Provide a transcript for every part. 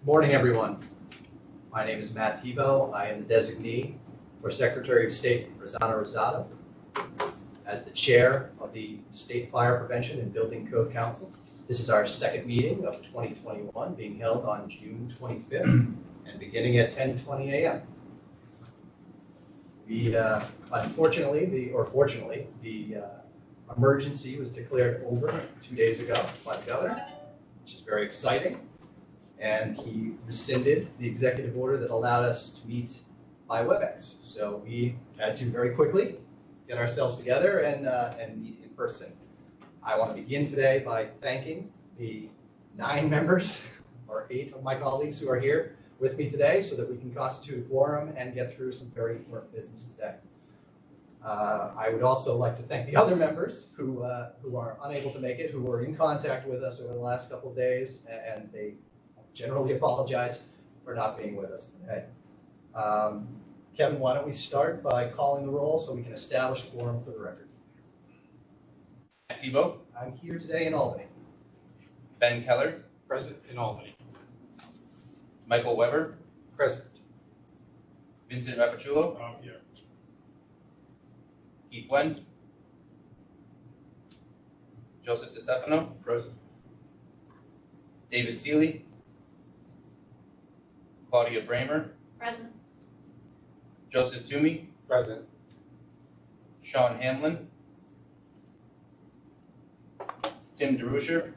Morning, everyone. My name is Matt Tebow. I am the designee for Secretary of State Rossana Rosado as the chair of the State Fire Prevention and Building Code Council. This is our second meeting of 2021, being held on June 25th and beginning at 10:20 a.m. We, fortunately, the emergency was declared over 2 days ago by the governor, which is very exciting. And he rescinded the executive order that allowed us to meet by WebEx. So we had to very quickly get ourselves together and meet in person. I want to begin today by thanking the 9 members, or 8 of my colleagues who are here with me today so that we can constitute a quorum and get through some very important business today. I would also like to thank the other members who are unable to make it, who were in contact with us over the last couple of days, and they generally apologize for not being with us today. Kevin, why don't we start by calling the roll so we can establish quorum for the record. Matt Tebow. I'm here today in Albany. Ben Keller. Present in Albany. Michael Weber. Present. Vincent Rappaciulo. Here. Keith Wen. Joseph DeStefano. Present. David Seeley. Claudia Bramer. Present. Joseph Toomey. Present. Sean Hamlin. Tim DeRuscher.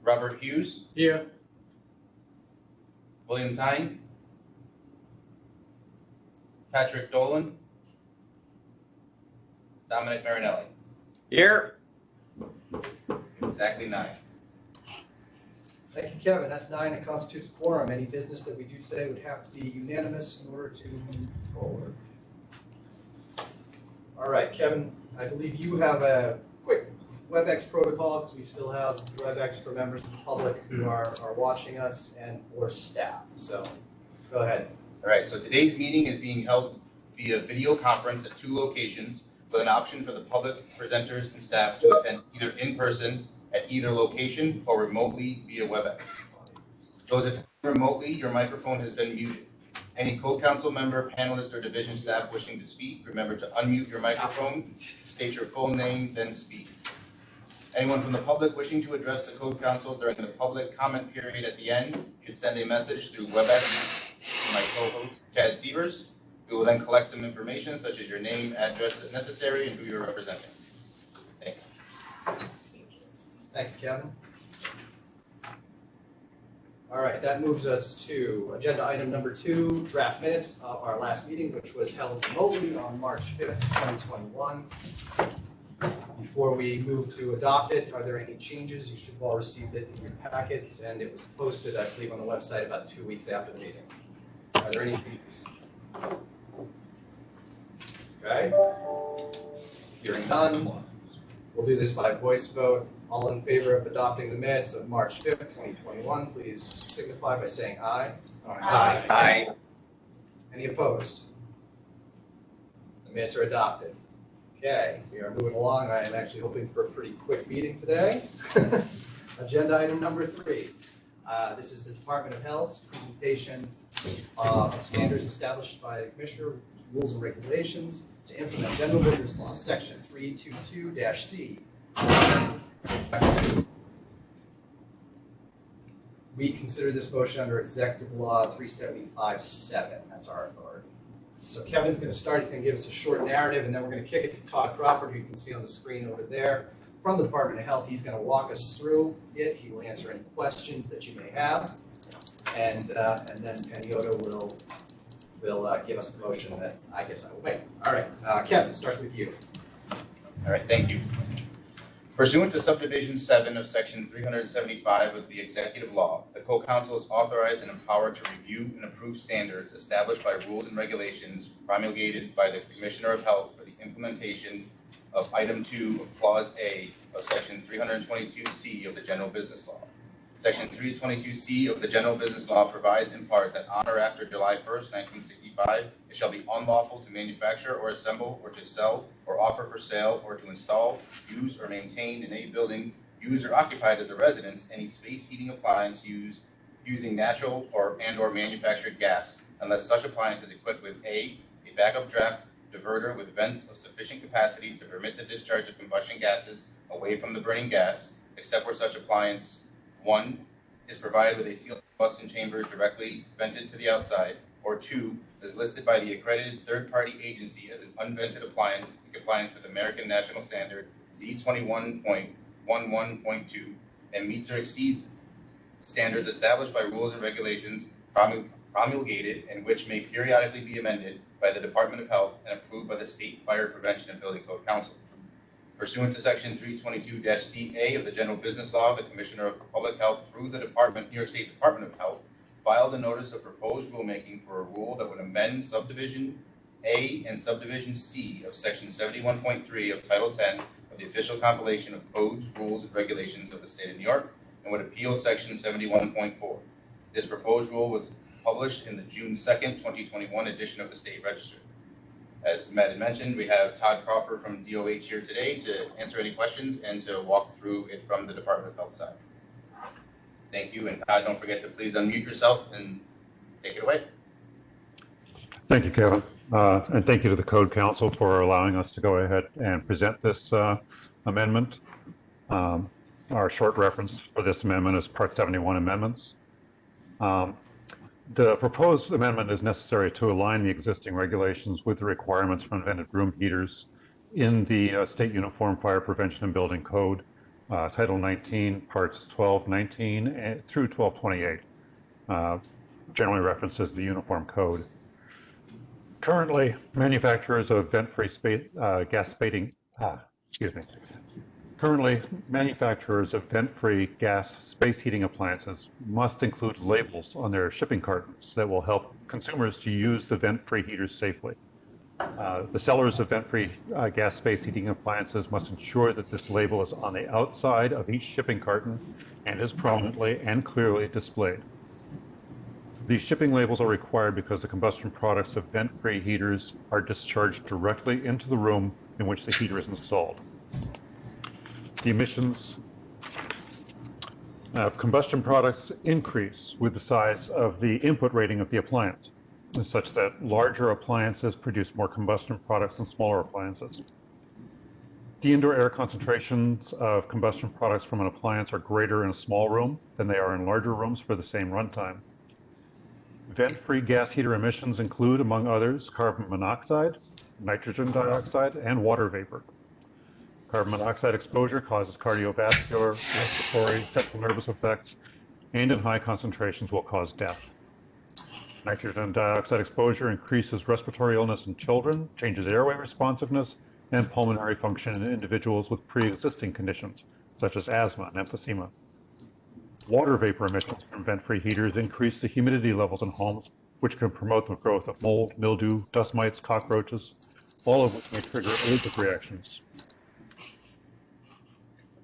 Robert Hughes. Here. William Tyne. Patrick Dolan. Dominic Marinelli. Here. Exactly 9. Thank you, Kevin. That's 9. It constitutes a quorum. Any business that we do today would have to be unanimous in order to move forward. All right, Kevin, I believe you have a quick WebEx protocol because we still have WebEx for members of the public who are watching us and for staff. So go ahead. All right, so today's meeting is being held via video conference at 2 locations with an option for the public, presenters, and staff to attend either in person at either location or remotely via WebEx. Those attending remotely, your microphone has been muted. Any co-council member, panelist, or division staff wishing to speak, remember to unmute your microphone, state your full name, then speak. Anyone from the public wishing to address the code council during the public comment period at the end should send a message through WebEx to my co-host, Chad Sievers. We will then collect some information such as your name, address as necessary, and who you're representing. Thanks. Thank you, Kevin. All right, that moves us to agenda item number 2, draft minutes of our last meeting, which was held remotely on March 5th, 2021. Before we move to adopt it, are there any changes? You should have all received it in your packets, and it was posted, I believe, on the website about 2 weeks after the meeting. Are there any changes? Okay. Hearing none, we'll do this by voice vote. All in favor of adopting the minutes of March 5th, 2021, please signify by saying aye. Aye. Aye. Any opposed? The minutes are adopted. Okay, we are moving along. I am actually hoping for a pretty quick meeting today. Agenda item number 3. This is the Department of Health's presentation of standards established by the Commissioner, rules and regulations to implement General Business Law, Section 322-C. We consider this motion under Executive Law 375-7. That's our authority. So Kevin's going to start. He's going to give us a short narrative, and then we're going to kick it to Todd Crawford, who you can see on the screen over there from the Department of Health. He's going to walk us through it. He will answer any questions that you may have, and then Penny Oda will give us the motion that I guess I will make. All right, Kevin, it starts with you. All right, thank you. Pursuant to Subdivision 7 of Section 375 of the Executive Law, the Co-Council is authorized and empowered to review and approve standards established by rules and regulations promulgated by the Commissioner of Health for the implementation of Item 2 of Clause A of Section 322C of the General Business Law. Section 322C of the General Business Law provides in part that on or after July 1st, 1965, it shall be unlawful to manufacture or assemble or to sell or offer for sale or to install, use, or maintain in any building used or occupied as a residence any space heating appliance used using natural or manufactured gas, unless such appliance is equipped with a backup draft diverter with vents of sufficient capacity to permit the discharge of combustion gases away from the burning gas, except where such appliance 1 is provided with a sealed combustion chamber directly vented to the outside, or 2 is listed by the accredited third-party agency as an unvented appliance in compliance with American National Standard Z21.11.2 and meets or exceeds standards established by rules and regulations promulgated and which may periodically be amended by the Department of Health and approved by the State Fire Prevention and Building Code Council. Pursuant to Section 322-CA of the General Business Law, the Commissioner of Public Health, through the New York State Department of Health, filed a notice of proposed rulemaking for a rule that would amend Subdivision A and Subdivision C of Section 71.3 of Title 10 of the Official Compilation of Codes, Rules, and Regulations of the State of New York, and would appeal Section 71.4. This proposed rule was published in the June 2nd, 2021 edition of the State Register. As Matt had mentioned, we have Todd Crawford from DOH here today to answer any questions and to walk through it from the Department of Health side. Thank you, and Todd, don't forget to please unmute yourself and take it away. Thank you, Kevin, and thank you to the Code Council for allowing us to go ahead and present this amendment. Our short reference for this amendment is Part 71 Amendments. The proposed amendment is necessary to align the existing regulations with the requirements for unvented room heaters in the State Uniform Fire Prevention and Building Code, Title 19, Parts 1219 through 1228, generally references the Uniform Code. Currently, manufacturers of vent-free gas space heating appliances must include labels on their shipping cartons that will help consumers to use the vent-free heaters safely. The sellers of vent-free gas space heating appliances must ensure that this label is on the outside of each shipping carton and is prominently and clearly displayed. These shipping labels are required because the combustion products of vent-free heaters are discharged directly into the room in which the heater is installed. The emissions of combustion products increase with the size of the input rating of the appliance, such that larger appliances produce more combustion products than smaller appliances. The indoor air concentrations of combustion products from an appliance are greater in a small room than they are in larger rooms for the same runtime. Vent-free gas heater emissions include, among others, carbon monoxide, nitrogen dioxide, and water vapor. Carbon monoxide exposure causes cardiovascular, respiratory, central nervous effects, and in high concentrations will cause death. Nitrogen dioxide exposure increases respiratory illness in children, changes airway responsiveness, and pulmonary function in individuals with pre-existing conditions, such as asthma and emphysema. Water vapor emissions from vent-free heaters increase the humidity levels in homes, which can promote the growth of mold, mildew, dust mites, cockroaches, all of which may trigger allergic reactions.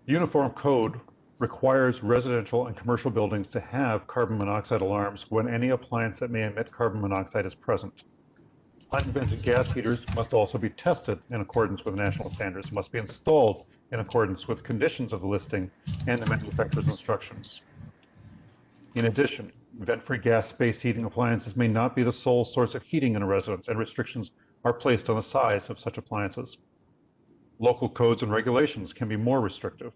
The Uniform Code requires residential and commercial buildings to have carbon monoxide alarms when any appliance that may emit carbon monoxide is present. Unvented gas heaters must also be tested in accordance with national standards, must be installed in accordance with conditions of the listing and the manufacturer's instructions. In addition, vent-free gas space heating appliances may not be the sole source of heating in a residence, and restrictions are placed on the size of such appliances. Local codes and regulations can be more restrictive.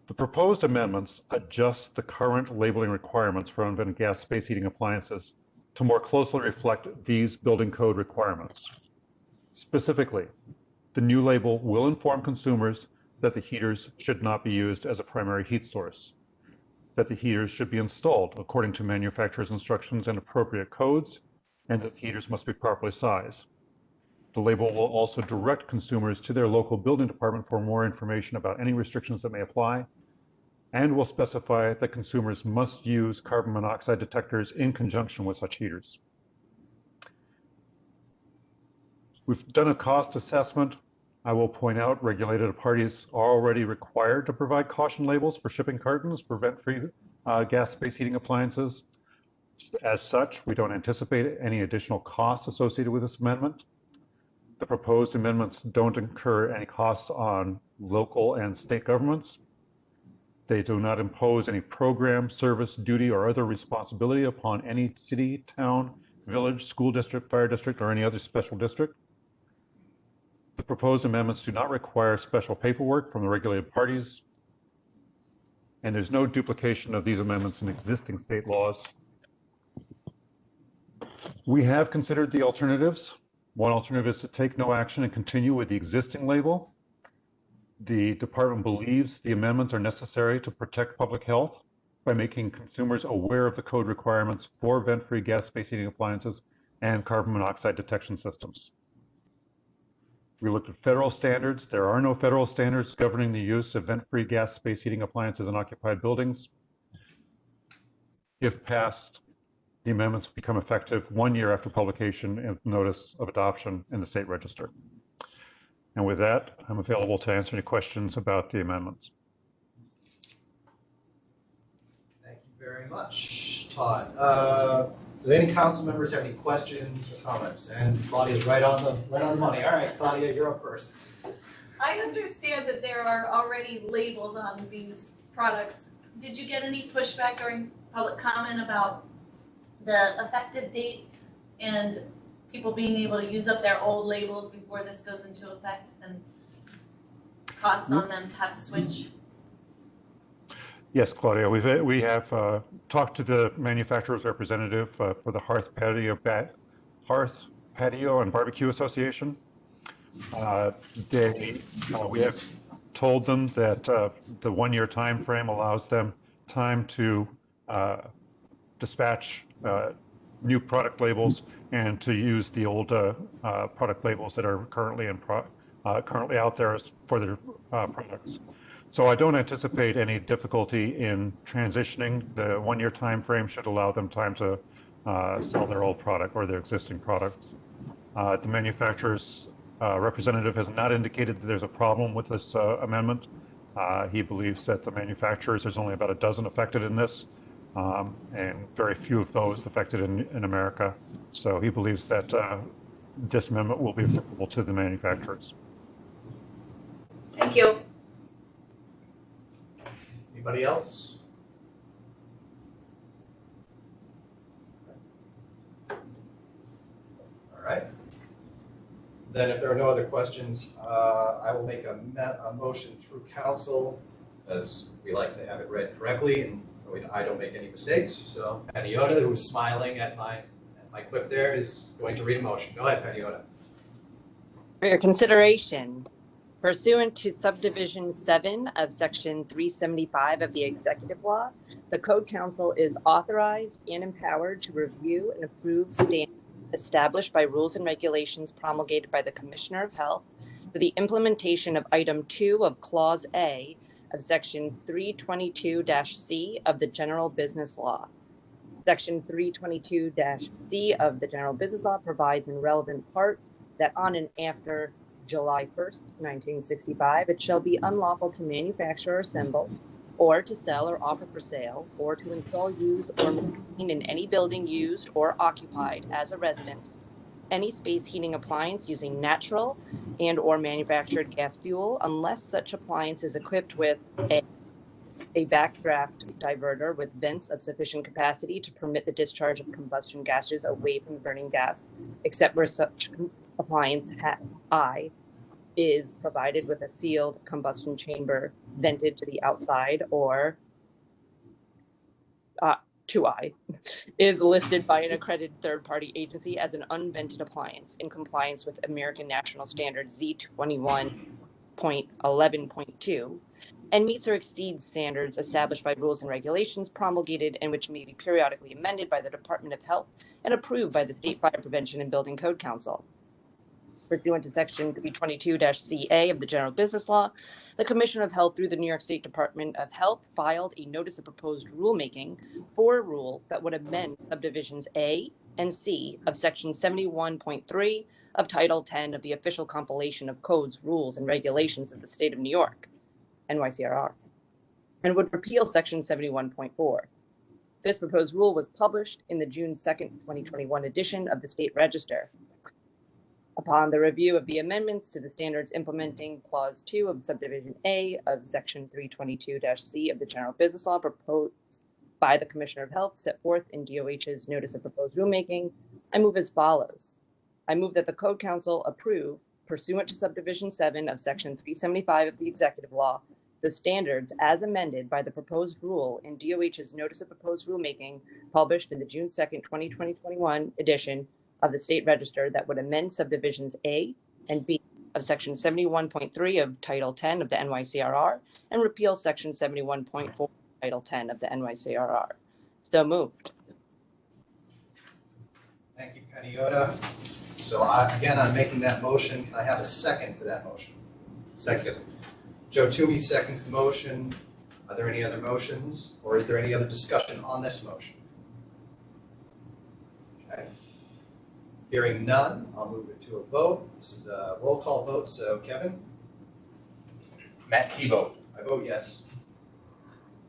The proposed amendments adjust the current labeling requirements for unvented gas space heating appliances to more closely reflect these building code requirements. Specifically, the new label will inform consumers that the heaters should not be used as a primary heat source, that the heaters should be installed according to manufacturer's instructions and appropriate codes, and that the heaters must be properly sized. The label will also direct consumers to their local building department for more information about any restrictions that may apply, and will specify that consumers must use carbon monoxide detectors in conjunction with such heaters. We've done a cost assessment. I will point out regulated parties are already required to provide caution labels for shipping cartons for vent-free gas space heating appliances. As such, we don't anticipate any additional costs associated with this amendment. The proposed amendments don't incur any costs on local and state governments. They do not impose any program, service, duty, or other responsibility upon any city, town, village, school district, fire district, or any other special district. The proposed amendments do not require special paperwork from the regulated parties, and there's no duplication of these amendments in existing state laws. We have considered the alternatives. One alternative is to take no action and continue with the existing label. The department believes the amendments are necessary to protect public health by making consumers aware of the code requirements for vent-free gas space heating appliances and carbon monoxide detection systems. We looked at federal standards. There are no federal standards governing the use of vent-free gas space heating appliances in occupied buildings. If passed, the amendments become effective 1 year after publication and notice of adoption in the state register. And with that, I'm available to answer any questions about the amendments. Thank you very much, Todd. Do any council members have any questions or comments? And Claudia's right on the money. All right, Claudia, you're up first. I understand that there are already labels on these products. Did you get any pushback during public comment about the effective date and people being able to use up their old labels before this goes into effect and cost on them to have to switch? Yes, Claudia, we have talked to the manufacturer's representative for the Hearth Patio and Barbecue Association. We have told them that the 1 year time frame allows them time to dispatch new product labels and to use the old product labels that are currently currently out there for their products. So I don't anticipate any difficulty in transitioning. The 1 year time frame should allow them time to sell their old product or their existing products. The manufacturer's representative has not indicated that there's a problem with this amendment. He believes that the manufacturers, there's only about a dozen affected in this, and very few of those affected in America. So he believes that this amendment will be applicable to the manufacturers. Thank you. Anybody else? All right. Then if there are no other questions, I will make a motion through council, as we like to have it read correctly and so I don't make any mistakes. So Patty Yoda, who is smiling at my quip there, is going to read a motion. Go ahead, Patty Yoda. For your consideration, pursuant to subdivision 7 of section 375 of the executive law, the Code Council is authorized and empowered to review and approve standards established by rules and regulations promulgated by the Commissioner of Health for the implementation of item 2 of clause A of section 322-C of the General Business Law. Section 322-C of the General Business Law provides in relevant part that on and after July 1st, 1965, it shall be unlawful to manufacture or assemble, or to sell or offer for sale, or to install, use, or maintain in any building used or occupied as a residence, any space heating appliance using natural and or manufactured gas fuel, unless such appliance is equipped with a backdraft diverter with vents of sufficient capacity to permit the discharge of combustion gases away from burning gas, except where such appliance is provided with a sealed combustion chamber vented to the outside, or 2I, is listed by an accredited third-party agency as an unvented appliance in compliance with American National Standard Z21.11.2, and meets or exceeds standards established by rules and regulations promulgated and which may be periodically amended by the Department of Health and approved by the State Fire Prevention and Building Code Council. Pursuant to section 322-CA of the General Business Law, the Commissioner of Health through the New York State Department of Health filed a notice of proposed rulemaking for a rule that would amend subdivisions A and C of section 71.3 of Title 10 of the official compilation of codes, rules, and regulations of the state of New York, NYCRR, and would repeal section 71.4. This proposed rule was published in the June 2nd, 2021 edition of the State Register. Upon the review of the amendments to the standards implementing Clause 2 of Subdivision A of Section 322-C of the General Business Law proposed by the Commissioner of Health set forth in DOH's Notice of Proposed Rulemaking, I move as follows. I move that the Code Council approve, pursuant to Subdivision 7 of Section 375 of the Executive Law, the standards as amended by the proposed rule in DOH's Notice of Proposed Rulemaking published in the June 2nd, 2021 edition of the State Register that would amend subdivisions A and B of Section 71.3 of Title 10 of the NYCRR and repeal Section 71.4 of Title 10 of the NYCRR. So moved. Thank you, Penny Yoda. So again, I'm making that motion. Can I have a second for that motion? Second. Joe Toomey seconds the motion. Are there any other motions, or is there any other discussion on this motion? Okay. Hearing none, I'll move it to a vote. This is a roll call vote, so Kevin? Matt Tebow. I vote yes.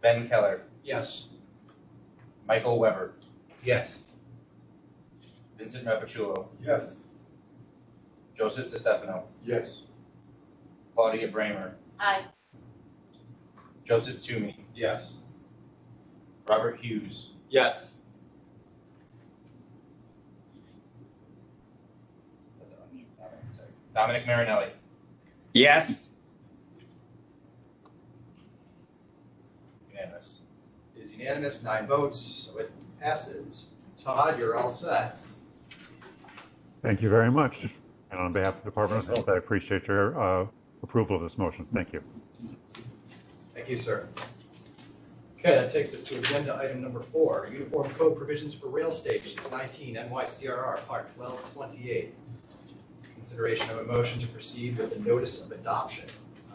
Ben Keller. Yes. Michael Weber. Yes. Vincent Rappuccillo. Yes. Joseph DeStefano. Yes. Claudia Bramer. Aye. Joseph Toomey. Yes. Robert Hughes. Yes. Dominic Marinelli. Yes. Unanimous. It is unanimous, 9 votes, so it passes. Todd, you're all set. Thank you very much. And on behalf of the Department of Health, I appreciate your approval of this motion. Thank you. Thank you, sir. Okay, that takes us to agenda item number 4, Uniform Code Provisions for Rail Stations, 19 NYCRR, Part 1228. Consideration of a motion to proceed with the notice of adoption.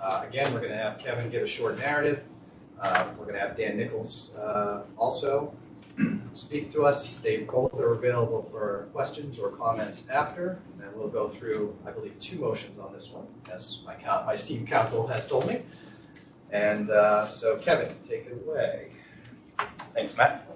Again, we're going to have Kevin give a short narrative. We're going to have Dan Nichols also speak to us. They both are available for questions or comments after, and then we'll go through, I believe, 2 motions on this one, as my esteemed counsel has told me. And so, Kevin, take it away. Thanks, Matt.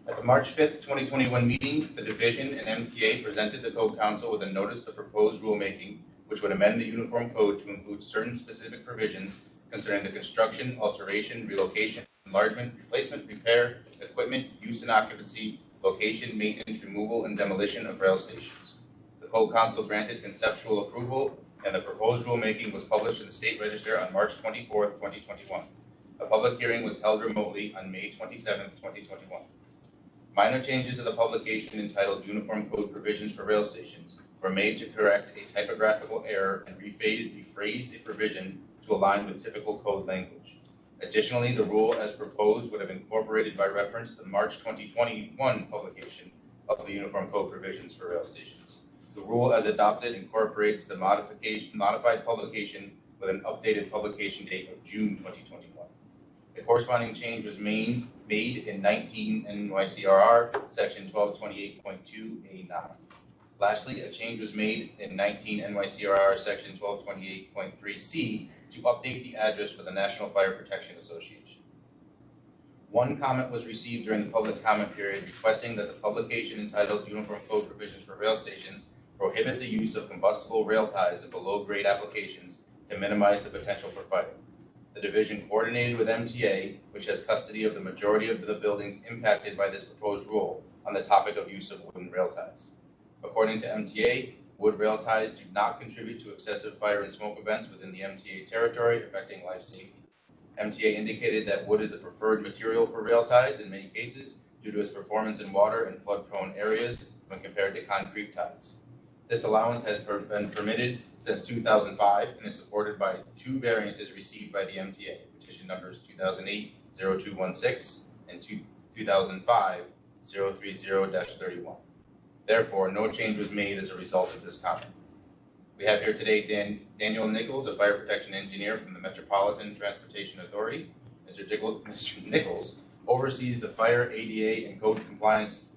At the March 5th, 2021 meeting, the division and MTA presented the Code Council with a notice of proposed rulemaking, which would amend the Uniform Code to include certain specific provisions concerning the construction, alteration, relocation, enlargement, replacement, repair, equipment, use and occupancy, location, maintenance, removal, and demolition of rail stations. The Code Council granted conceptual approval, and the proposed rulemaking was published in the State Register on March 24th, 2021. A public hearing was held remotely on May 27th, 2021. Minor changes to the publication entitled Uniform Code Provisions for Rail Stations were made to correct a typographical error and rephrase the provision to align with typical code language. Additionally, the rule as proposed would have incorporated by reference the March 2021 publication of the Uniform Code Provisions for Rail Stations. The rule as adopted incorporates the modified publication with an updated publication date of June 2021. A corresponding change was made in 19 NYCRR section 1228.2A9. Lastly, a change was made in 19 NYCRR section 1228.3C to update the address for the National Fire Protection Association. One comment was received during the public comment period requesting that the publication entitled Uniform Code Provisions for Rail Stations prohibit the use of combustible rail ties in below-grade applications to minimize the potential for fire. The division coordinated with MTA, which has custody of the majority of the buildings impacted by this proposed rule, on the topic of use of wooden rail ties. According to MTA, wood rail ties do not contribute to excessive fire and smoke events within the MTA territory affecting life safety. MTA indicated that wood is the preferred material for rail ties in many cases due to its performance in water and flood-prone areas when compared to concrete ties. This allowance has been permitted since 2005 and is supported by 2 variances received by the MTA, petition numbers 2008-0216 and 2005-030-31. Therefore, no change was made as a result of this comment. We have here today Daniel Nichols, a fire protection engineer from the Metropolitan Transportation Authority. Mr. Nichols oversees the Fire, ADA, and Code Compliance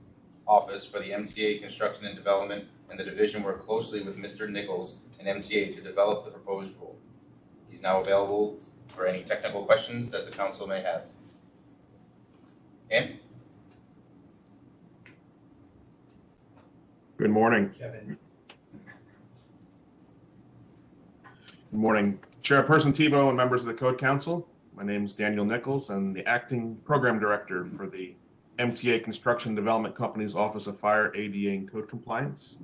Office for the MTA Construction and Development, and the division worked closely with Mr. Nichols and MTA to develop the proposed rule. He's now available for any technical questions that the council may have. Dan? Good morning. Kevin. Good morning, Chairperson Tebow and members of the Code Council. My name is Daniel Nichols. I'm the Acting Program Director for the MTA Construction Development Company's Office of Fire, ADA, and Code Compliance.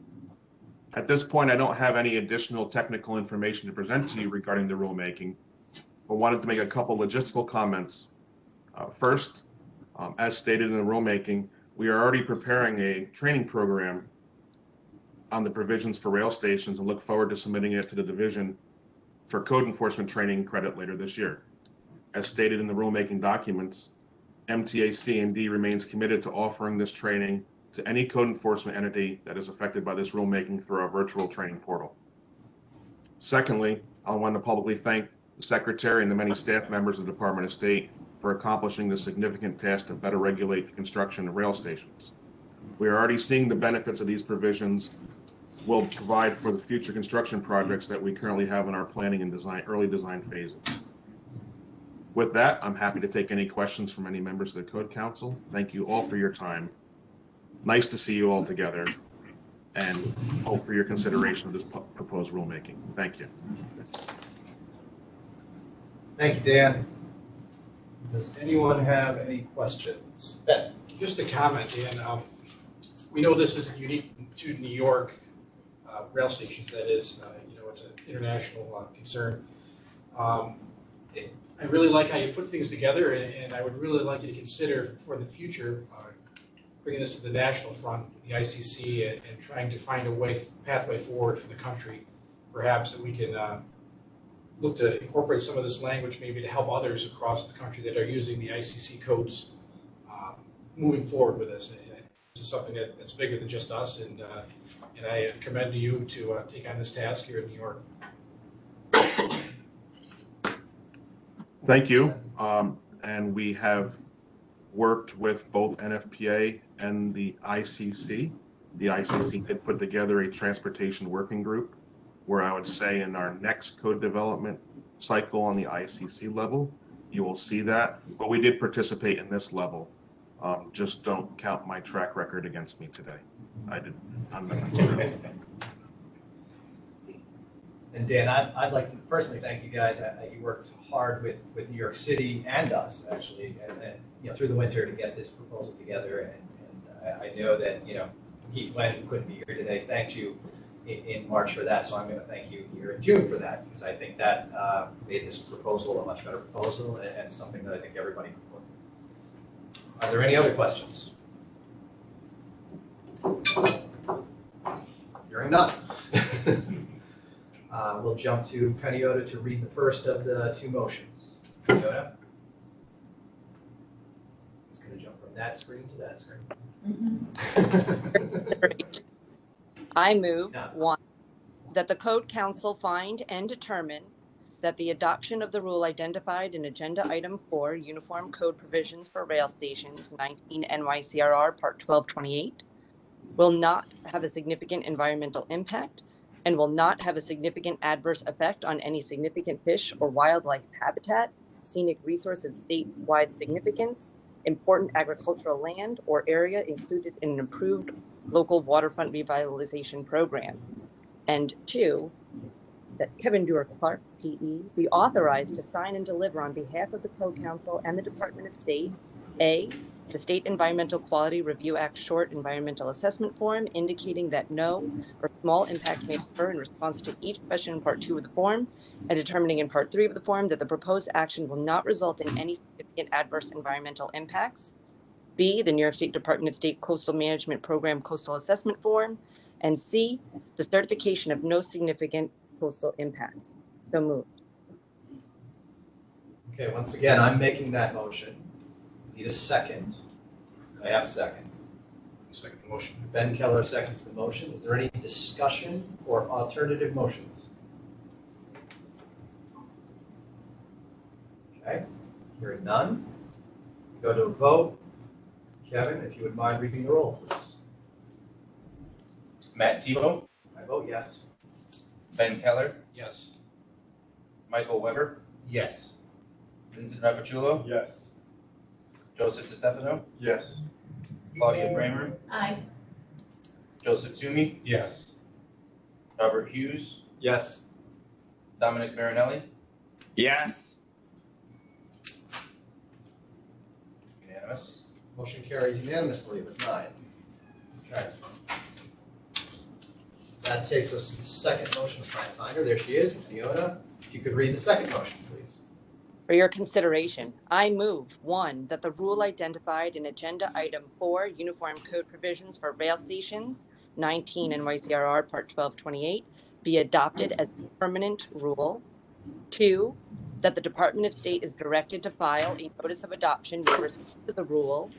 At this point, I don't have any additional technical information to present to you regarding the rulemaking, but wanted to make a couple logistical comments. First, as stated in the rulemaking, we are already preparing a training program on the provisions for rail stations and look forward to submitting it to the division for code enforcement training credit later this year. As stated in the rulemaking documents, MTA C&D remains committed to offering this training to any code enforcement entity that is affected by this rulemaking through our virtual training portal. Secondly, I want to publicly thank the Secretary and the many staff members of the Department of State for accomplishing the significant task to better regulate the construction of rail stations. We are already seeing the benefits of these provisions will provide for the future construction projects that we currently have in our planning and early design phases. With that, I'm happy to take any questions from any members of the Code Council. Thank you all for your time. Nice to see you all together, and hope for your consideration of this proposed rulemaking. Thank you. Thank you, Dan. Does anyone have any questions? Ben? Just a comment, Dan. We know this is unique to New York rail stations. That is, it's an international concern. I really like how you put things together, and I would really like you to consider for the future bringing this to the national front, the ICC, and trying to find a pathway forward for the country. Perhaps that we can look to incorporate some of this language maybe to help others across the country that are using the ICC codes moving forward with this. This is something that's bigger than just us, and I commend you to take on this task here in New York. Thank you. And we have worked with both NFPA and the ICC. The ICC did put together a transportation working group where I would say in our next code development cycle on the ICC level, you will see that. But we did participate in this level. Just don't count my track record against me today. I'm not concerned. And Dan, I'd like to personally thank you guys. You worked hard with New York City and us, actually, and through the winter to get this proposal together. And I know that Keith Wen, who couldn't be here today, thanked you in March for that. So I'm going to thank you here in June for that, because I think that made this proposal a much better proposal and something that I think everybody can work with. Are there any other questions? Hearing none. We'll jump to Penny-Oda to read the first of the two motions. Penny-Oda? Just going to jump from that screen to that screen. I move, Yeah. 1, that the Code Council find and determine that the adoption of the rule identified in Agenda Item 4, Uniform Code Provisions for Rail Stations, 19 NYCRR Part 1228, will not have a significant environmental impact and will not have a significant adverse effect on any significant fish or wildlife habitat, scenic resource of statewide significance, important agricultural land or area included in an approved local waterfront revitalization program. And 2, that Kevin Dewar Clark, PE, be authorized to sign and deliver on behalf of the Code Council and the Department of State, A, the State Environmental Quality Review Act short environmental assessment form indicating that no or small impact may occur in response to each question in Part 2 of the form, and determining in Part 3 of the form that the proposed action will not result in any significant adverse environmental impacts. B, the New York State Department of State Coastal Management Program Coastal Assessment Form, and C, the certification of no significant coastal impact. So moved. Okay, once again, I'm making that motion. Need a second. I have a second. Second the motion. Ben Keller seconds the motion. Is there any discussion or alternative motions? Okay, hearing none. Go to a vote. Kevin, if you would mind reading the roll, please. Matt Tebow, I vote yes. Ben Keller, Yes. Michael Weber, Yes. Vincent Rappaciulo, Yes. Joseph DeStefano, Yes. Claudia Bramer, Aye. Joseph Toomey, Yes. Robert Hughes, Yes. Dominic Marinelli? Yes. Unanimous. Motion carries unanimously with 9. Okay. That takes us to the second motion of Plant Finder. There she is, Fiona. If you could read the second motion, please. For your consideration, I move 1, that the rule identified in Agenda Item 4, Uniform Code Provisions for Rail Stations, 19 NYCRR Part 1228, be adopted as a permanent rule. 2, that the Department of State is directed to file a notice of adoption with respect to the rule.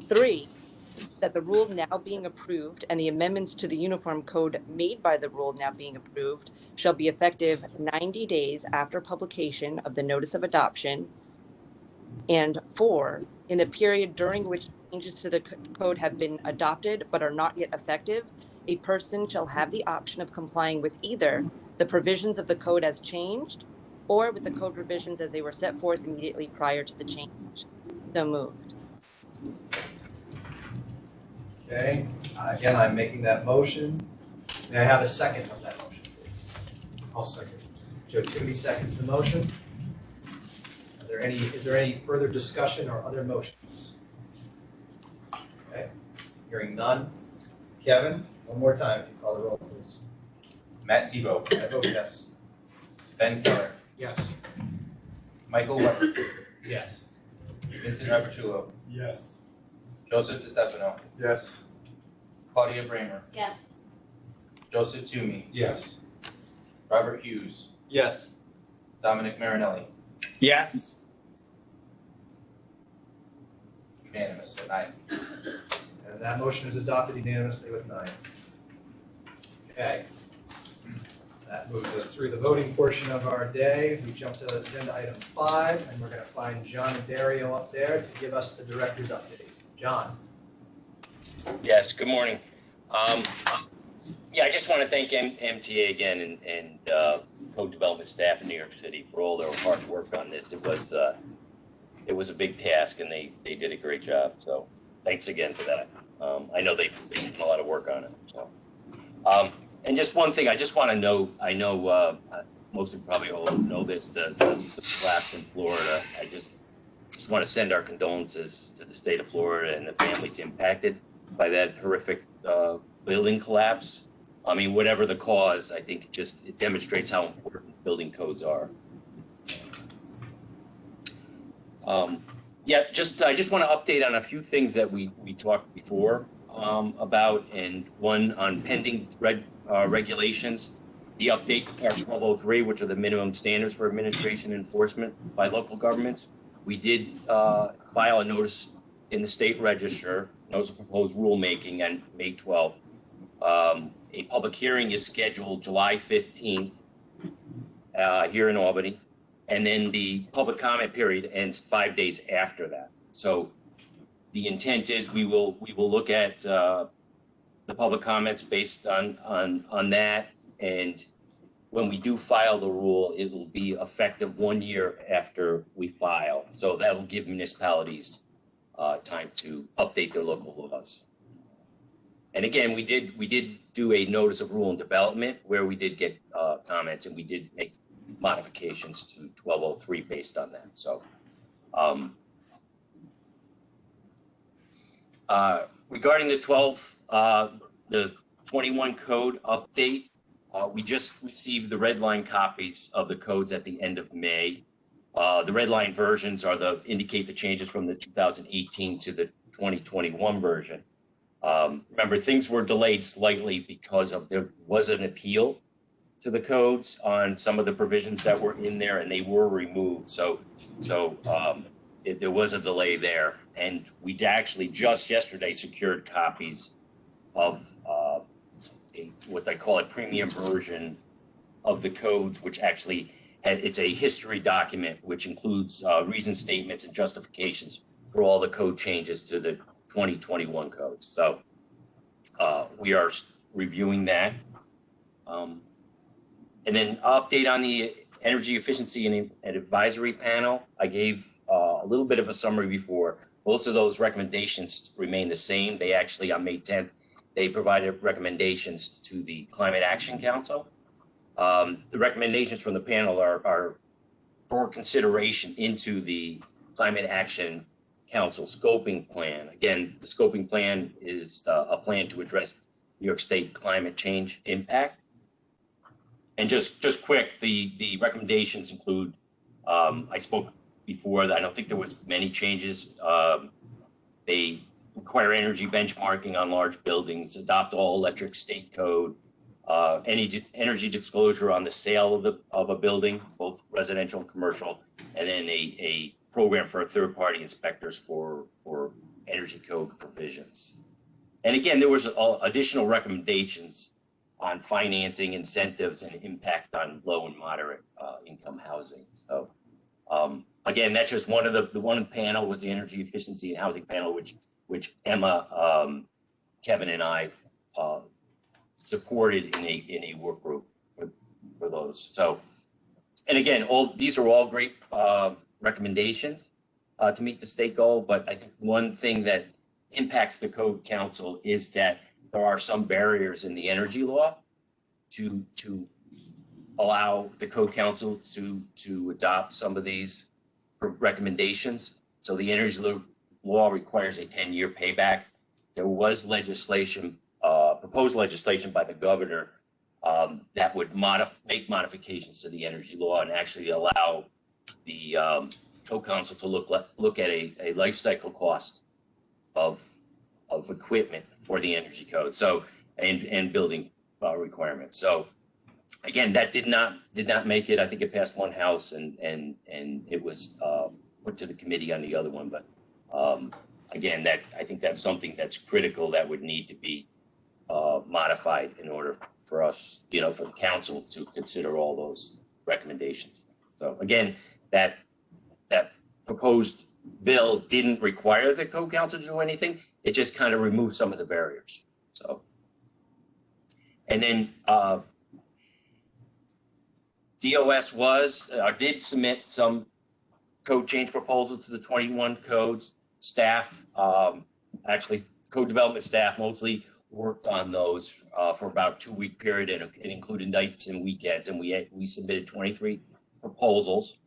3, that the rule now being approved and the amendments to the Uniform Code made by the rule now being approved shall be effective 90 days after publication of the notice of adoption. And 4, in the period during which changes to the code have been adopted but are not yet effective, a person shall have the option of complying with either the provisions of the code as changed or with the code provisions as they were set forth immediately prior to the change. So moved. Okay, again, I'm making that motion. May I have a second of that motion, please? I'll second. Joe Toomey seconds the motion. Is there any further discussion or other motions? Okay, hearing none. Kevin, one more time, if you call the roll, please. Matt Tebow? I vote yes. Ben Keller? Yes. Michael Weber? Yes. Vincent Apertulo? Yes. Joseph DeStefano? Yes. Claudia Bramer? Yes. Joseph Toomey? Yes. Robert Hughes? Yes. Dominic Marinelli? Yes. Unanimous at 9. And that motion is adopted unanimously with 9. Okay. That moves us through the voting portion of our day. We jump to agenda item 5, and we're going to find John and Dario up there to give us the director's update. John. Yes, good morning. Yeah, I just want to thank MTA again and code development staff in New York City for all their hard work on this. It was a big task, and they did a great job. So thanks again for that. I know they've done a lot of work on it. So, and just one thing, I just want to note. I know most of you probably all know this. The collapse in Florida. I just want to send our condolences to the state of Florida and the families impacted by that horrific building collapse. I mean, whatever the cause, I think it demonstrates how important building codes are. Yeah, I just want to update on a few things that we talked before about, and one on pending regulations, the update to Part 1203, which are the minimum standards for administration and enforcement by local governments. We did file a notice in the state register, notice of proposed rulemaking on May 12th. A public hearing is scheduled July 15th here in Albany, and then the public comment period ends 5 days after that. So the intent is we will look at the public comments based on that, and when we do file the rule, it will be effective 1 year after we file. So that'll give municipalities time to update their local laws. And again, we did do a notice of rule and development where we did get comments, and we did make modifications to 1203 based on that. So regarding the 21 code update, we just received the red line copies of the codes at the end of May. The red line versions indicate the changes from the 2018 to the 2021 version. Remember, things were delayed slightly because there was an appeal to the codes on some of the provisions that were in there, and they were removed. So there was a delay there, and we actually just yesterday secured copies of what I call a premium version of the codes, which actually it's a history document which includes reason statements and justifications for all the code changes to the 2021 codes. So we are reviewing that. And then update on the energy efficiency and advisory panel. I gave a little bit of a summary before. Most of those recommendations remain the same. They actually, on May 10th, they provided recommendations to the Climate Action Council. The recommendations from the panel are for consideration into the Climate Action Council scoping plan. Again, the scoping plan is a plan to address New York State climate change impact. And just quick, the recommendations include, I spoke before that I don't think there was many changes. They require energy benchmarking on large buildings, adopt all electric state code, any energy disclosure on the sale of a building, both residential and commercial, and then a program for third-party inspectors for energy code provisions. And again, there was additional recommendations on financing, incentives, and impact on low and moderate income housing. So again, that's just one of the one panel was the energy efficiency and housing panel, which Emma, Kevin, and I supported in a work group for those. So, and again, these are all great recommendations to meet the state goal. But I think one thing that impacts the Code Council is that there are some barriers in the energy law to allow the Code Council to adopt some of these recommendations. So the energy law requires a 10-year payback. There was legislation, proposed legislation by the governor that would make modifications to the energy law and actually allow the Code Council to look at a life cycle cost of equipment for the energy code. So and building requirements. So again, that did not make it. I think it passed one house and it was put to the committee on the other one. But again, I think that's something that's critical that would need to be modified in order for us, for the council to consider all those recommendations. So again, that proposed bill didn't require the Code Council to do anything. It just kind of removed some of the barriers. So, and then DOS did submit some code change proposals to the 21 codes. Staff, actually code development staff mostly worked on those for about a 2-week period, and it included nights and weekends, and we submitted 23 proposals.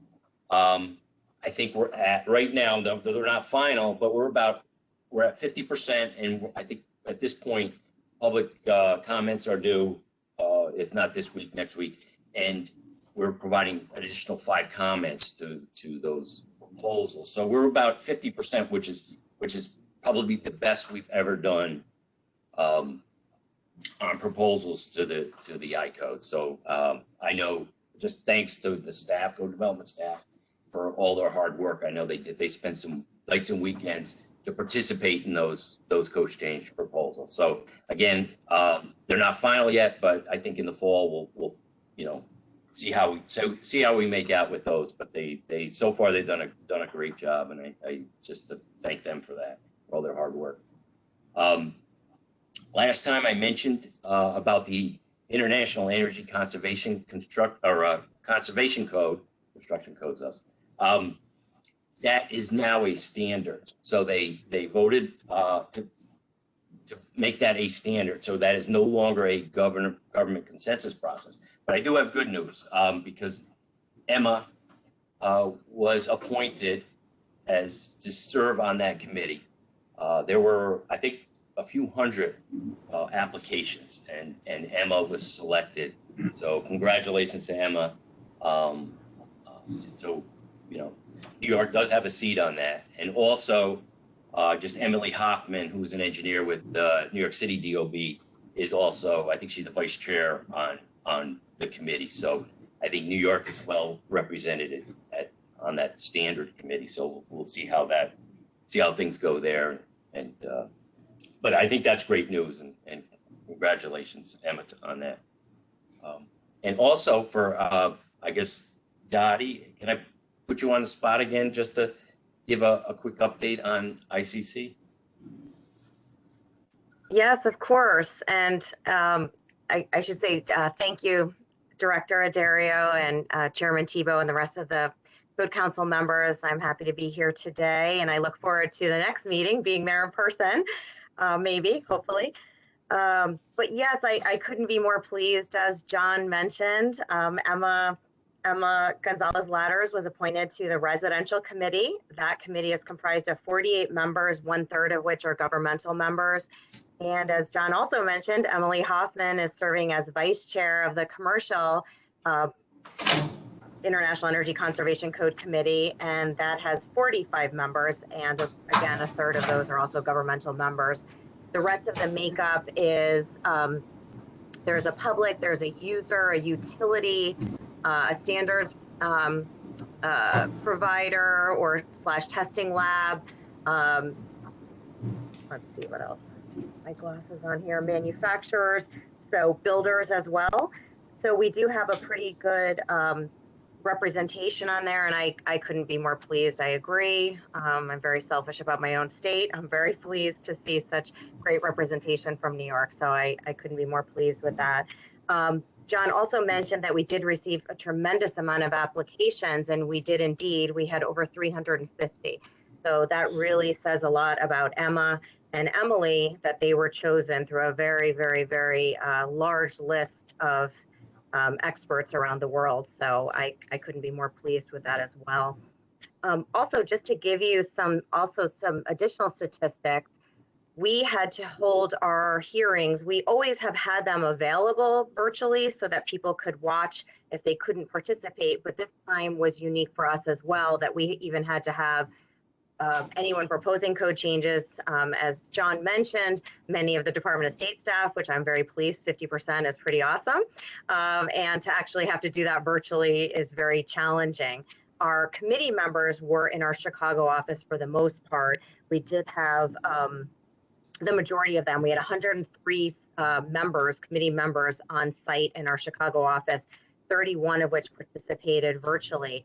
I think we're at right now, they're not final, but we're at 50%, and I think at this point, public comments are due, if not this week, next week, and we're providing additional 5 comments to those proposals. So we're about 50%, which is probably the best we've ever done on proposals to the iCode. So I know, just thanks to the staff, code development staff, for all their hard work. I know they spent some nights and weekends to participate in those code change proposals. So again, they're not final yet, but I think in the fall we'll see how we make out with those. But they so far they've done a great job, and I just to thank them for that, for all their hard work. Last time I mentioned about the International Energy Conservation Conservation Code, construction codes us. That is now a standard. So they voted to make that a standard. So that is no longer a government consensus process. But I do have good news because Emma was appointed to serve on that committee. There were, I think, a few hundred applications, and Emma was selected. So congratulations to Emma. So, New York does have a seat on that. And also, just Emily Hoffman, who's an engineer with New York City DOB, is also, I think she's the vice chair on the committee. So I think New York is well represented on that standard committee. So we'll see how things go there. And but I think that's great news, and congratulations, Emma, on that. And also for, I guess, Dottie, can I put you on the spot again just to give a quick update on ICC? Yes, of course. And I should say thank you, Director Addario and Chairman Tebow and the rest of the Code Council members. I'm happy to be here today, and I look forward to the next meeting, being there in person, maybe, hopefully. But yes, I couldn't be more pleased. As John mentioned, Emma Gonzalez Ladders was appointed to the residential committee. That committee is comprised of 48 members, 1/3 of which are governmental members. And as John also mentioned, Emily Hoffman is serving as vice chair of the commercial International Energy Conservation Code Committee, and that has 45 members. And again, 1/3 of those are also governmental members. The rest of the makeup is there's a public, there's a user, a utility, a standards provider or / testing lab. Let's see what else. My glasses on here. Manufacturers, so builders as well. So we do have a pretty good representation on there, and I couldn't be more pleased. I agree. I'm very selfish about my own state. I'm very pleased to see such great representation from New York, so I couldn't be more pleased with that. John also mentioned that we did receive a tremendous amount of applications, and we did indeed. We had over 350. So that really says a lot about Emma and Emily, that they were chosen through a very, very, very large list of experts around the world. So I couldn't be more pleased with that as well. Also, just to give you some additional statistics, we had to hold our hearings. We always have had them available virtually so that people could watch if they couldn't participate, but this time was unique for us as well, that we even had to have anyone proposing code changes. As John mentioned, many of the Department of State staff, which I'm very pleased, 50% is pretty awesome. And to actually have to do that virtually is very challenging. Our committee members were in our Chicago office for the most part. We did have the majority of them. We had 103 committee members on site in our Chicago office, 31 of which participated virtually.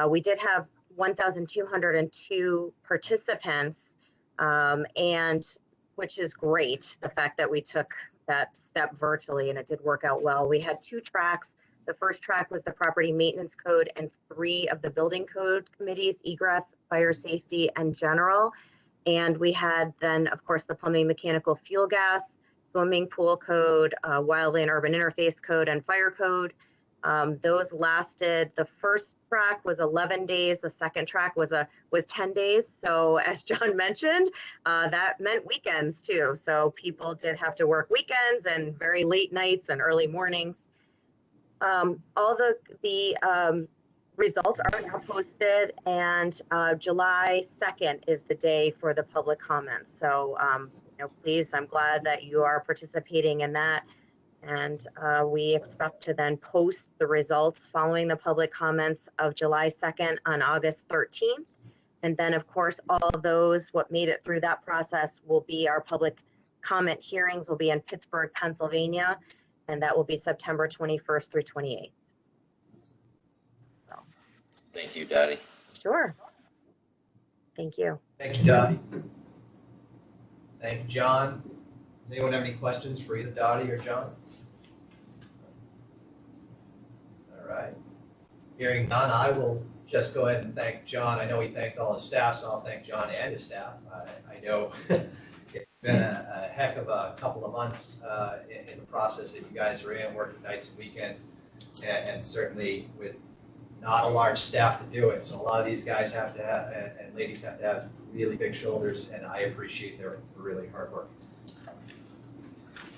We did have 1,202 participants, and which is great, the fact that we took that step virtually, and it did work out well. We had 2 tracks. The first track was the property maintenance code and 3 of the building code committees, egress, fire safety, and general. And we had then, of course, the plumbing, mechanical, fuel gas, swimming pool code, wildland urban interface code, and fire code. Those lasted, the first track was 11 days, the second track was 10 days. So as John mentioned, that meant weekends too. So people did have to work weekends and very late nights and early mornings. All the results are now posted, and July 2nd is the day for the public comments. So please, I'm glad that you are participating in that. And we expect to then post the results following the public comments of July 2nd on August 13th. And then, of course, all of those, what made it through that process will be our public comment hearings will be in Pittsburgh, Pennsylvania, and that will be September 21st through 28th. So. Thank you, Dottie. Sure. Thank you. Thank you, Dottie. Thank you, John. Does anyone have any questions for either Dottie or John? All right. Hearing none, I will just go ahead and thank John. I know he thanked all his staff, so I'll thank John and his staff. I know it's been a heck of a couple of months in the process that you guys are in, working nights and weekends, and certainly with not a large staff to do it. So a lot of these guys have to have, and ladies have to have really big shoulders, and I appreciate their really hard work.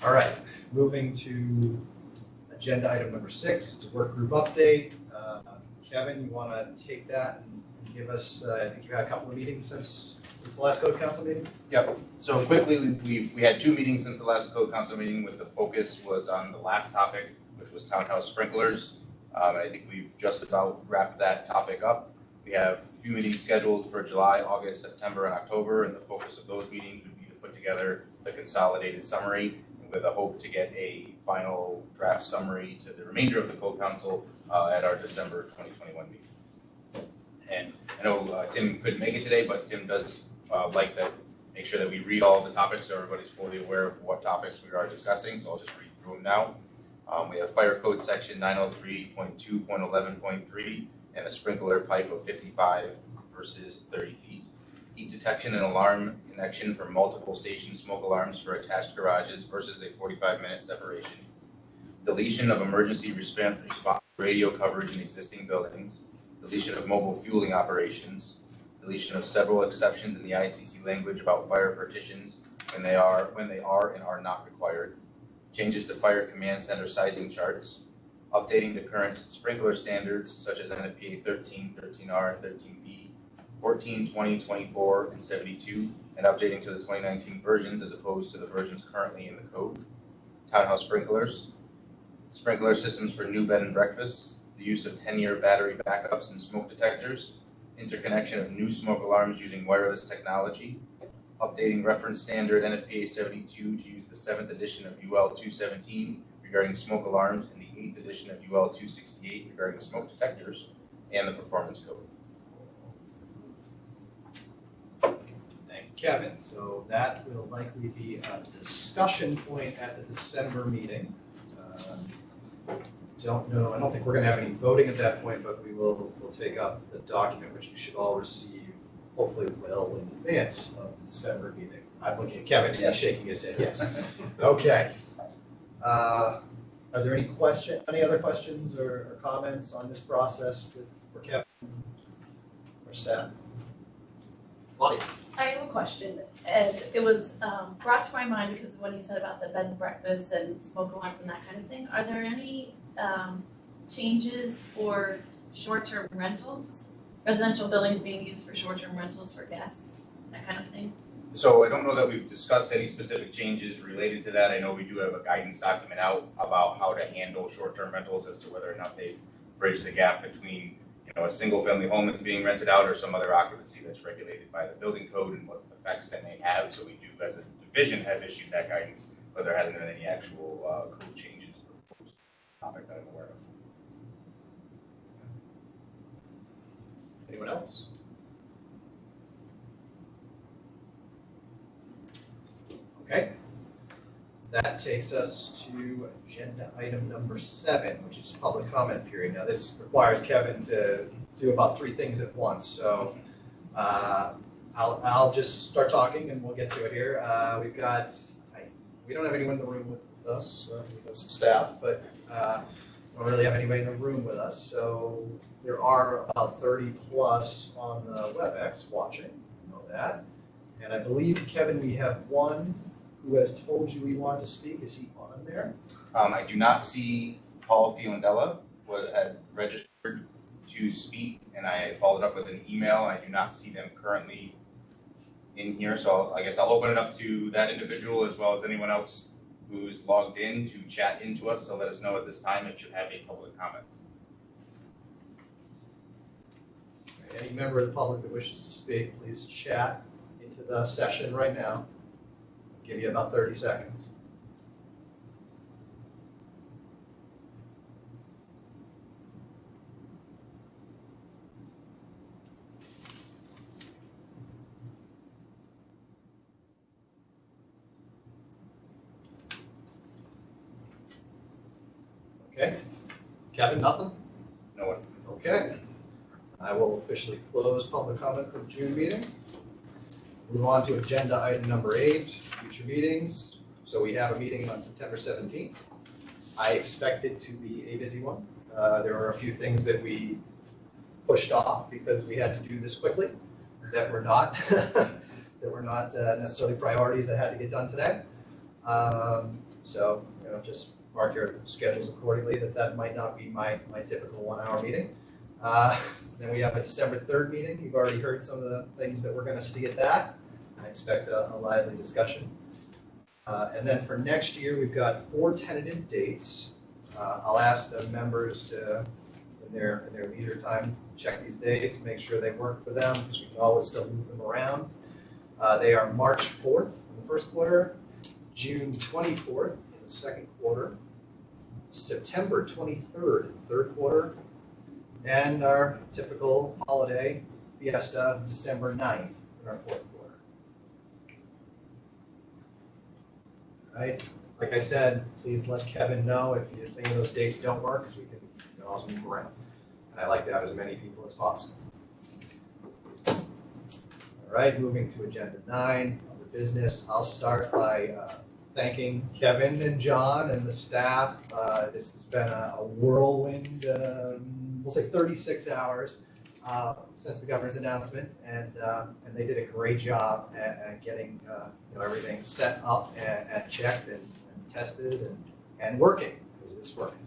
All right, moving to agenda item number 6. It's a work group update. Kevin, you want to take that and give us, I think you had a couple of meetings since the last Code Council meeting? Yep. So quickly, we had 2 meetings since the last Code Council meeting, with the focus was on the last topic, which was townhouse sprinklers. I think we've just about wrapped that topic up. We have a few meetings scheduled for July, August, September, and October, and the focus of those meetings would be to put together the consolidated summary with a hope to get a final draft summary to the remainder of the Code Council at our December 2021 meeting. And I know Tim couldn't make it today, but Tim does like that, make sure that we read all the topics so everybody's fully aware of what topics we are discussing, so I'll just read through them now. We have Fire Code Section 903.2.11.3 and a sprinkler pipe of 55 versus 30 feet. heat detection and alarm connection for multiple station smoke alarms for attached garages versus a 45-minute separation. Deletion of emergency response radio coverage in existing buildings. Deletion of mobile fueling operations. Deletion of several exceptions in the ICC language about fire partitions when they are and are not required. Changes to fire command center sizing charts. Updating the current sprinkler standards such as NFPA 13, 13R, and 13B, 14, 20, 24, and 72, and updating to the 2019 versions as opposed to the versions currently in the code. Townhouse sprinklers. Sprinkler systems for new bed and breakfasts. The use of 10-year battery backups and smoke detectors. Interconnection of new smoke alarms using wireless technology. Updating reference standard NFPA 72 to use the 7th edition of UL 217 regarding smoke alarms and the 8th edition of UL 268 regarding smoke detectors and the performance code. Thank you, Kevin. So that will likely be a discussion point at the December meeting. Don't know, I don't think we're gonna have any voting at that point, but we'll take up the document, which you should all receive hopefully well in advance of the December meeting. I'm looking at Kevin, he's shaking his head, yes. Okay. Are there any other questions or comments on this process for Kevin or staff? Lonnie? I have a question, and it was brought to my mind because when you said about the bed and breakfast and smoke alarms and that kind of thing, are there any changes for short-term rentals? Residential buildings being used for short-term rentals for guests, that kind of thing? So I don't know that we've discussed any specific changes related to that. I know we do have a guidance document out about how to handle short-term rentals as to whether or not they bridge the gap between, a single-family home that's being rented out or some other occupancy that's regulated by the building code and what effects that may have. So we do, as a division, have issued that guidance, but there hasn't been any actual code changes proposed topic that I'm aware of. Anyone else? Okay. That takes us to agenda item number 7, which is public comment period. Now this requires Kevin to do about 3 things at once, so I'll just start talking and we'll get to it here. We don't have anyone in the room with us, we have some staff, but we don't really have anybody in the room with us, so there are about 30 plus on the WebEx watching, you know that. And I believe, Kevin, we have one who has told you he wanted to speak. Is he on there? I do not see Paul Fiondella had registered to speak, and I followed up with an email. I do not see them currently in here, so I guess I'll open it up to that individual as well as anyone else who's logged in to chat into us to let us know at this time if you have a public comment. Any member of the public that wishes to speak, please chat into the session right now. I'll give you about 30 seconds. Okay. Kevin, nothing? No one. Okay. I will officially close public comment for the June meeting. Move on to agenda item number 8, future meetings. So we have a meeting on September 17th. I expect it to be a busy one. There are a few things that we pushed off because we had to do this quickly that were not necessarily priorities that had to get done today. So just mark your schedules accordingly that might not be my typical 1-hour meeting. Then we have a December 3rd meeting. You've already heard some of the things that we're going to see at that. I expect a lively discussion. And then for next year, we've got 4 tentative dates. I'll ask the members to, in their leisure time, check these dates, make sure they work for them, because we can always still move them around. They are March 4th in the first quarter, June 24th in the second quarter, September 23rd in the third quarter, and our typical holiday fiesta, December 9th in our fourth quarter. All right, like I said, please let Kevin know if any of those dates don't work, because we can always move around. And I like to have as many people as possible. All All right, moving to agenda 9, other business. I'll start by thanking Kevin and John and the staff. This has been a whirlwind, we'll say 36 hours since the governor's announcement, and they did a great job at getting everything set up and checked and tested and working, because this worked.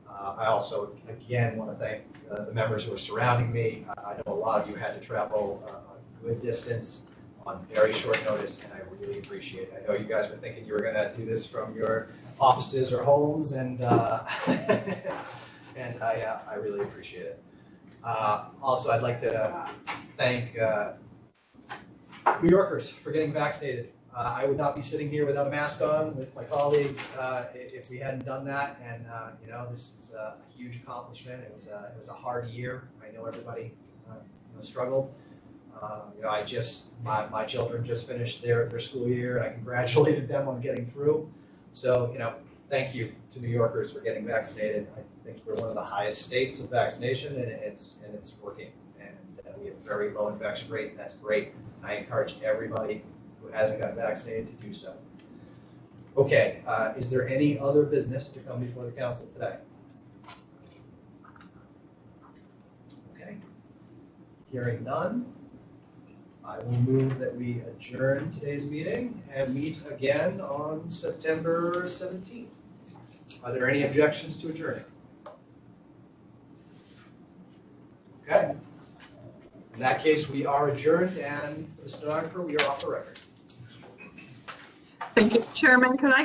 I also, again, want to thank the members who are surrounding me. I know a lot of you had to travel a good distance on very short notice, and I really appreciate it. I know you guys were thinking you were going to do this from your offices or homes, and and I really appreciate it. Also, I'd like to thank New Yorkers for getting vaccinated. I would not be sitting here without a mask on with my colleagues if we hadn't done that. And this is a huge accomplishment. It was a hard year. I know everybody struggled. My children just finished their school year, and I congratulated them on getting through. So thank you to New Yorkers for getting vaccinated. I think we're one of the highest states of vaccination, and it's working. And we have a very low infection rate, and that's great. I encourage everybody who hasn't gotten vaccinated to do so. Okay, is there any other business to come before the council today? Okay, hearing none, I will move that we adjourn today's meeting and meet again on September 17th. Are there any objections to adjourning? Okay. In that case, we are adjourned, and for the stenographer, we are off the record. Thank you, Chairman. Could I